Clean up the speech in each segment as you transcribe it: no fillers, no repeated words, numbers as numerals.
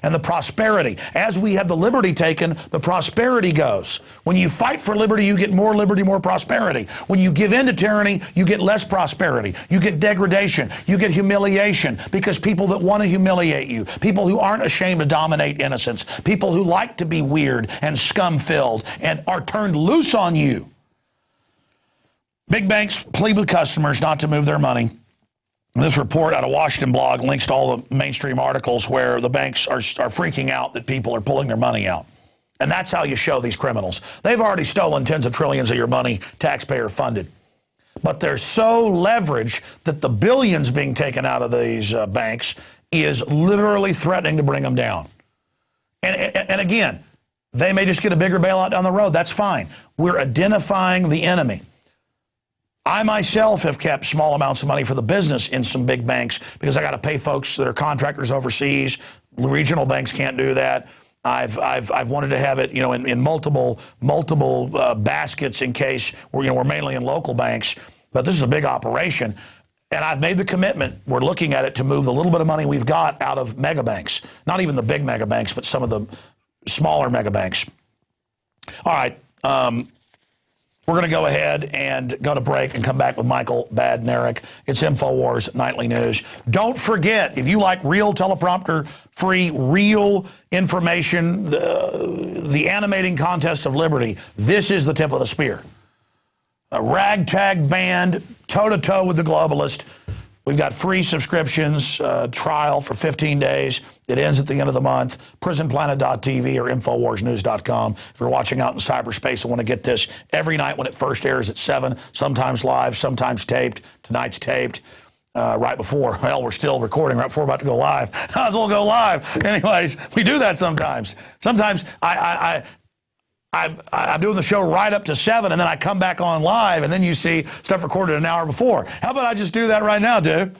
and the prosperity. As we have the liberty taken, the prosperity goes. When you fight for liberty, you get more liberty, more prosperity. When you give in to tyranny, you get less prosperity. You get degradation. You get humiliation, because people that want to humiliate you, people who aren't ashamed to dominate innocence, people who like to be weird and scum-filled and are turned loose on you. Big banks plead with customers not to move their money. This report out of Washington Blog links to all the mainstream articles where the banks are freaking out that people are pulling their money out. And that's how you show these criminals. They've already stolen tens of trillions of your money, taxpayer funded. But they're so leveraged that the billions being taken out of these banks is literally threatening to bring them down. And again, they may just get a bigger bailout down the road. That's fine. We're identifying the enemy. I myself have kept small amounts of money for the business in some big banks because I got to pay folks that are contractors overseas. Regional banks can't do that. I've wanted to have it, in multiple baskets in case we're mainly in local banks. But this is a big operation, and I've made the commitment. We're looking at it to move the little bit of money we've got out of mega banks, not even the big mega banks, but some of the smaller mega banks. All right. We're going to go ahead and go to break and come back with Michael Badnarik. It's Infowars Nightly News. Don't forget, if you like real teleprompter-free, real information, the animating contest of liberty, this is the tip of the spear. A ragtag band, toe-to-toe with the globalist. We've got free subscriptions, trial for 15 days. It ends at the end of the month. PrisonPlanet.tv or InfoWarsNews.com. If you're watching out in cyberspace and want to get this every night when it first airs at 7, sometimes live, sometimes taped. Tonight's taped right before. Well, we're still recording right before we're about to go live. Might as well go live. Anyways, we do that sometimes. Sometimes I'm doing the show right up to 7, and then I come back on live, and then you see stuff recorded an hour before. How about I just do that right now, dude?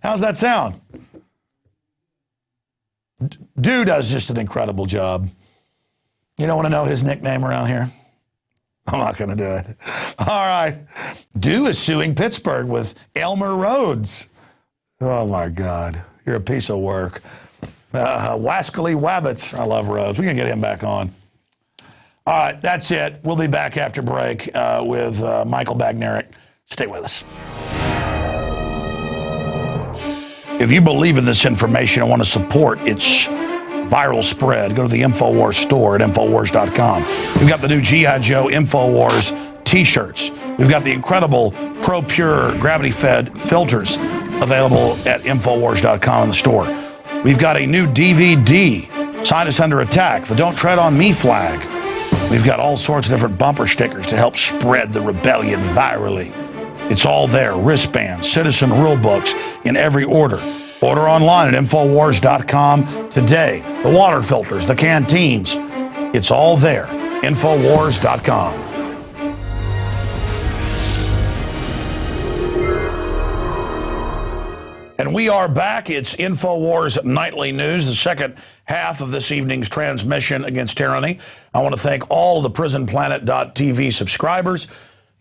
How's that sound? Dude does just an incredible job. You don't want to know his nickname around here? I'm not going to do it. All right. Dew is suing Pittsburgh with Elmer Rhodes. Oh, my God. You're a piece of work. Wascally Wabbits. I love Rhodes. We can get him back on. All right, that's it. We'll be back after break with Michael Badnarik. Stay with us. If you believe in this information and want to support its viral spread, go to the Infowars store at Infowars.com. We've got the new G.I. Joe Infowars t-shirts. We've got the incredible ProPure gravity-fed filters available at Infowars.com in the store. We've got a new DVD, Scientists Under Attack, the Don't Tread on Me flag. We've got all sorts of different bumper stickers to help spread the rebellion virally. It's all there. Wristbands, citizen rule books in every order. Order online at Infowars.com today. The water filters, the canteens. It's all there. Infowars.com. And we are back. It's Infowars Nightly News, the second half of this evening's transmission against tyranny. I want to thank all of the PrisonPlanet.tv subscribers.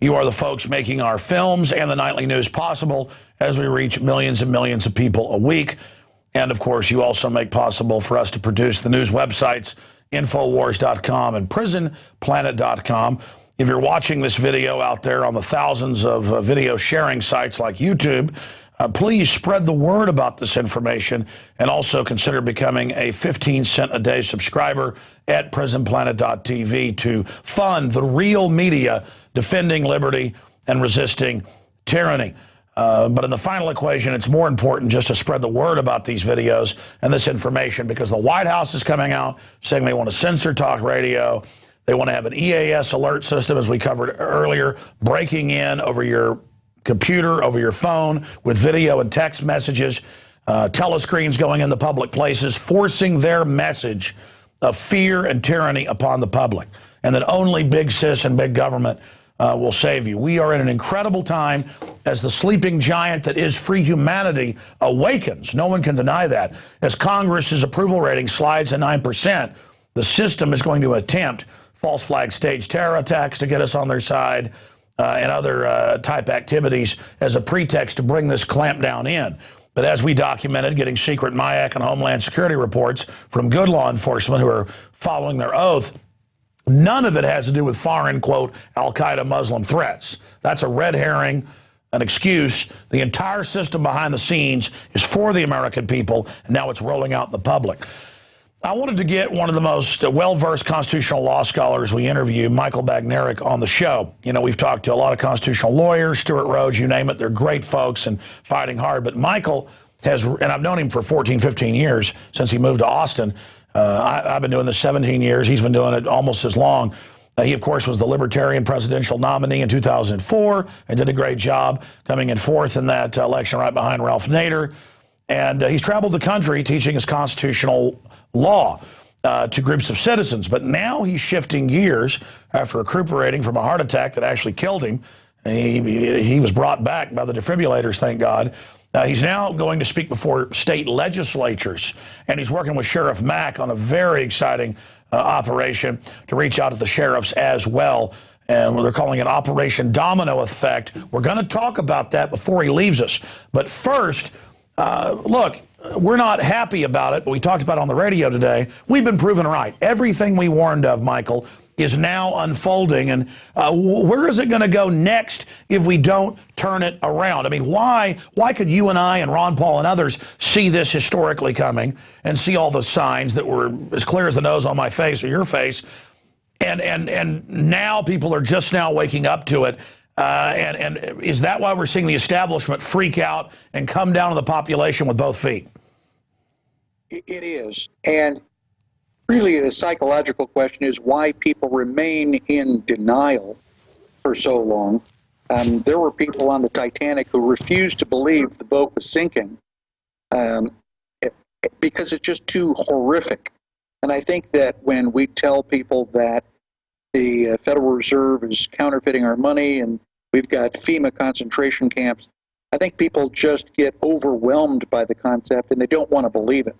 You are the folks making our films and the nightly news possible as we reach millions and millions of people a week. And, of course, you also make possible for us to produce the news websites, Infowars.com and PrisonPlanet.com. If you're watching this video out there on the thousands of video sharing sites like YouTube, please spread the word about this information and also consider becoming a 15-cent-a-day subscriber at PrisonPlanet.tv to fund the real media defending liberty and resisting tyranny. But in the final equation, it's more important just to spread the word about these videos and this information, because the White House is coming out saying they want to censor talk radio. They want to have an EAS alert system, as we covered earlier, breaking in over your computer, over your phone, with video and text messages, telescreens going into public places, forcing their message of fear and tyranny upon the public, and that only big sis and big government will save you. We are in an incredible time as the sleeping giant that is free humanity awakens. No one can deny that. As Congress's approval rating slides to 9%, the system is going to attempt false flag stage terror attacks to get us on their side, and other type activities as a pretext to bring this clampdown in. But as we documented, getting secret MIAC and Homeland Security reports from good law enforcement who are following their oath, none of it has to do with foreign, quote, al-Qaeda Muslim threats. That's a red herring, an excuse. The entire system behind the scenes is for the American people, and now it's rolling out in the public. I wanted to get one of the most well-versed constitutional law scholars we interview, Michael Bagnerick, on the show. You know, we've talked to a lot of constitutional lawyers, Stuart Rhodes, you name it. They're great folks and fighting hard. But Michael has, and I've known him for 14, 15 years since he moved to Austin. I've been doing this 17 years. He's been doing it almost as long. He, of course, was the Libertarian presidential nominee in 2004 and did a great job coming in fourth in that election right behind Ralph Nader. And he's traveled the country teaching his constitutional law to groups of citizens. But now he's shifting gears after recuperating from a heart attack that actually killed him. He was brought back by the defibrillators, thank God. He's now going to speak before state legislatures, and he's working with Sheriff Mack on a very exciting operation to reach out to the sheriffs as well. And they're calling it Operation Domino Effect. We're going to talk about that before he leaves us. But first, look, we're not happy about it, but we talked about it on the radio today. We've been proven right. Everything we warned of, Michael, is now unfolding. And where is it going to go next if we don't turn it around? I mean, why could you and I and Ron Paul and others see this historically coming and see all the signs that were as clear as the nose on my face or your face? And now people are just now waking up to it. And is that why we're seeing the establishment freak out and come down on the population with both feet? It is. And really the psychological question is why people remain in denial for so long. There were people on the Titanic who refused to believe the boat was sinking because it's just too horrific. And I think that when we tell people that the Federal Reserve is counterfeiting our money and we've got FEMA concentration camps, I think people just get overwhelmed by the concept and they don't want to believe it.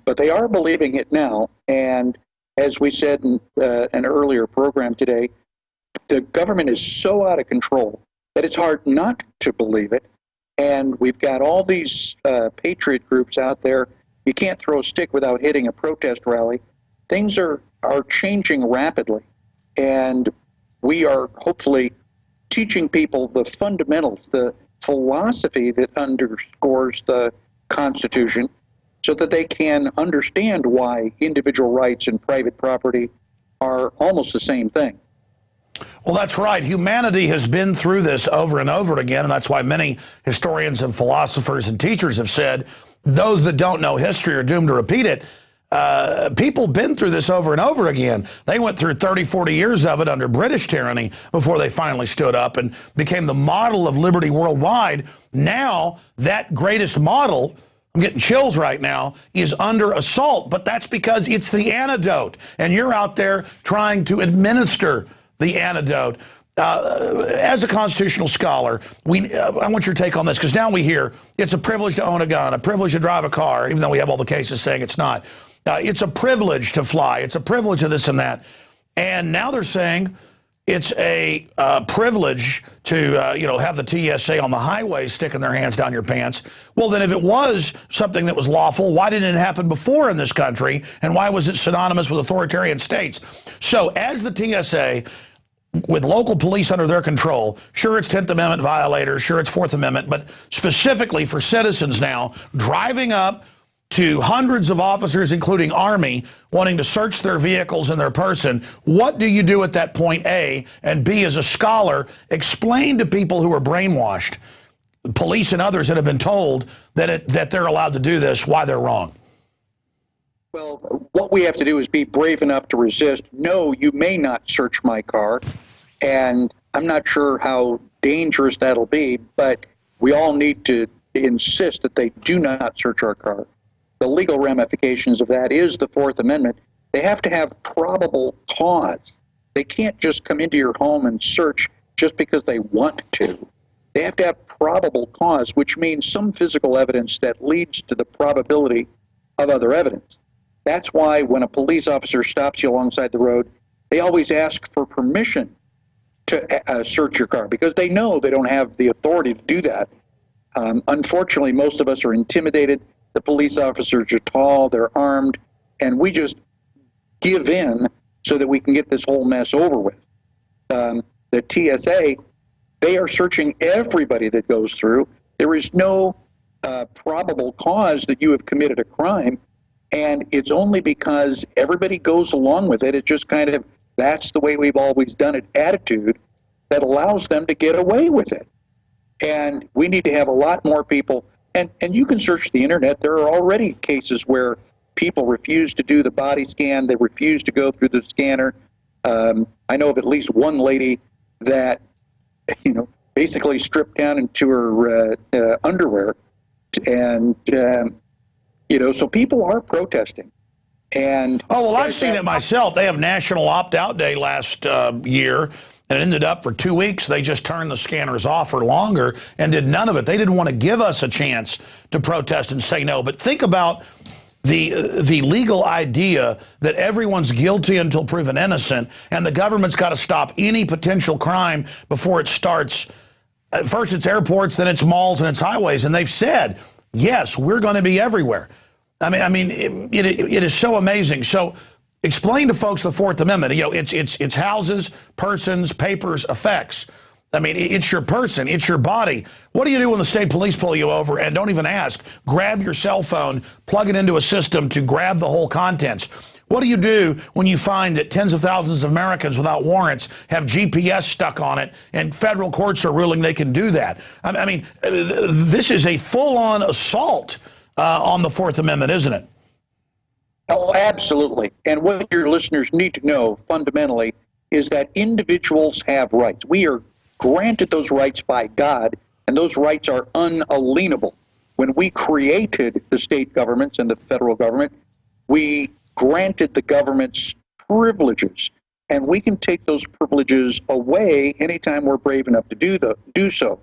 But they are believing it now. And as we said in an earlier program today, the government is so out of control that it's hard not to believe it. And we've got all these patriot groups out there. You can't throw a stick without hitting a protest rally. Things are changing rapidly. And we are hopefully teaching people the fundamentals, the philosophy that underscores the Constitution, so that they can understand why individual rights and private property are almost the same thing. Well, that's right. Humanity has been through this over and over again, and that's why many historians and philosophers and teachers have said those that don't know history are doomed to repeat it. People been through this over and over again. They went through 30, 40 years of it under British tyranny before they finally stood up and became the model of liberty worldwide. Now, that greatest model, I'm getting chills right now, is under assault, but that's because it's the antidote, and you're out there trying to administer the antidote. As a constitutional scholar, I want your take on this, because now we hear it's a privilege to own a gun, a privilege to drive a car, even though we have all the cases saying it's not. It's a privilege to fly. It's a privilege of this and that. And now they're saying it's a privilege to, have the TSA on the highway sticking their hands down your pants. Well, then if it was something that was lawful, why didn't it happen before in this country? And why was it synonymous with authoritarian states? So as the TSA, with local police under their control, sure, it's 10th Amendment violators, sure, it's 4th Amendment, but specifically for citizens now, driving up to hundreds of officers, including Army, wanting to search their vehicles and their person. What do you do at that point, A? And B, as a scholar, explain to people who are brainwashed, police and others that have been told that they're allowed to do this, why they're wrong. Well, what we have to do is be brave enough to resist. No, you may not search my car, and I'm not sure how dangerous that'll be, but we all need to insist that they do not search our car. The legal ramifications of that is the 4th Amendment. They have to have probable cause. They can't just come into your home and search just because they want to. They have to have probable cause, which means some physical evidence that leads to the probability of other evidence. That's why when a police officer stops you alongside the road, they always ask for permission to search your car, because they know they don't have the authority to do that. Unfortunately, most of us are intimidated. The police officers are tall, they're armed, and we just give in so that we can get this whole mess over with. The TSA, they are searching everybody that goes through. There is no probable cause that you have committed a crime, and it's only because everybody goes along with it. It's just kind of, that's the way we've always done it attitude that allows them to get away with it. And we need to have a lot more people, and you can search the internet. There are already cases where people refuse to do the body scan. They refuse to go through the scanner. I know of at least one lady that, basically stripped down into her underwear. And, so people are protesting. And I've seen it myself. They have National Opt-Out Day last year, and it ended up for 2 weeks. They just turned the scanners off or longer and did none of it. They didn't want to give us a chance to protest and say no. But think about the legal idea that everyone's guilty until proven innocent, and the government's got to stop any potential crime before it starts. First it's airports, then it's malls, and it's highways. And they've said, yes, we're going to be everywhere. I mean, it is so amazing. So explain to folks the Fourth Amendment. It's houses, persons, papers, effects. I mean, it's your person, it's your body. What do you do when the state police pull you over and don't even ask? Grab your cell phone, plug it into a system to grab the whole contents. What do you do when you find that tens of thousands of Americans without warrants have GPS stuck on it and federal courts are ruling they can do that? I mean, this is a full-on assault on the Fourth Amendment, isn't it? Oh, absolutely. And what your listeners need to know fundamentally is that individuals have rights. We are granted those rights by God, and those rights are unalienable. When we created the state governments and the federal government, we granted the government's privileges, and we can take those privileges away anytime we're brave enough to do so.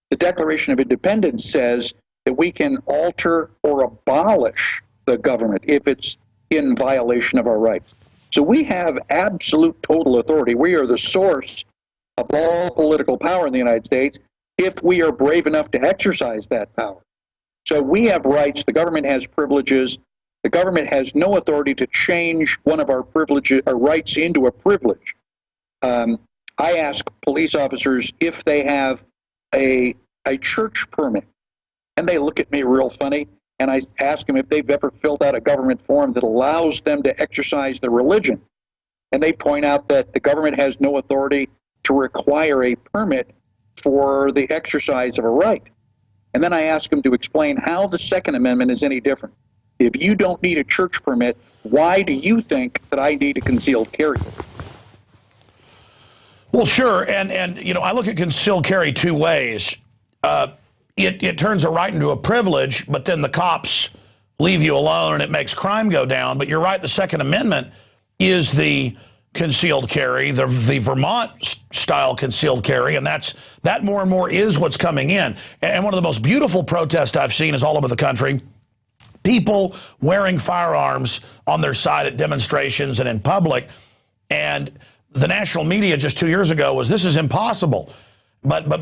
The Declaration of Independence says that we can alter or abolish the government if it's in violation of our rights. So we have absolute total authority. We are the source of all political power in the United States if we are brave enough to exercise that power. So we have rights. The government has privileges. The government has no authority to change one of our privileges or rights into a privilege. I ask police officers if they have a church permit, and they look at me real funny, and I ask them if they've ever filled out a government form that allows them to exercise their religion. And they point out that the government has no authority to require a permit for the exercise of a right. And then I ask them to explain how the Second Amendment is any different. If you don't need a church permit, why do you think that I need a concealed carry? Well, sure, and I look at concealed carry two ways. It turns a right into a privilege, but then the cops leave you alone and it makes crime go down. But you're right, the Second Amendment is the concealed carry, the Vermont-style concealed carry, and that more and more is what's coming in. And one of the most beautiful protests I've seen is all over the country. People wearing firearms on their side at demonstrations and in public. And the national media just 2 years ago was, this is impossible. But